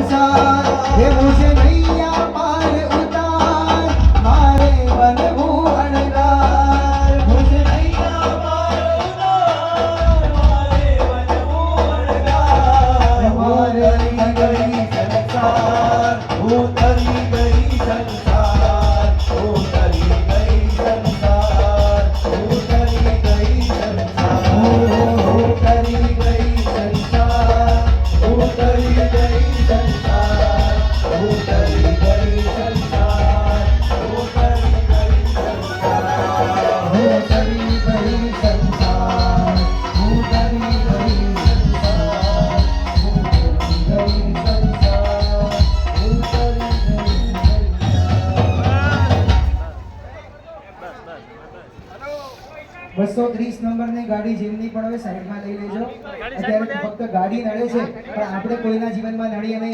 સંસાર હે મુझे નૈયા પાર ઉતાર મારે બનવું અણગાર મુझे નૈયા પાર ઉતાર મારે બનવું અણગાર મારે ગઈ સંસાર હું તરી ગઈ સંસાર હું તરી ગઈ સંસાર હું તરી ગઈ સંસાર હું તરી ગઈ સંસાર હું તરી ગઈ સંસાર હું તરી ગઈ સંસાર હું તરી ગઈ સંસાર હું તરી ગઈ સંસાર હું તરી ગઈ સંસાર હું તરી ગઈ સંસાર હું તરી ગઈ સંસાર 230 નંબરની ગાડી જેમની પણ હવે સાઈડમાં લઈ લેજો. અત્યારે તો ફક્ત ગાડી નડે છે પણ આપણે કોઈના જીવનમાં નડીએ નહીં.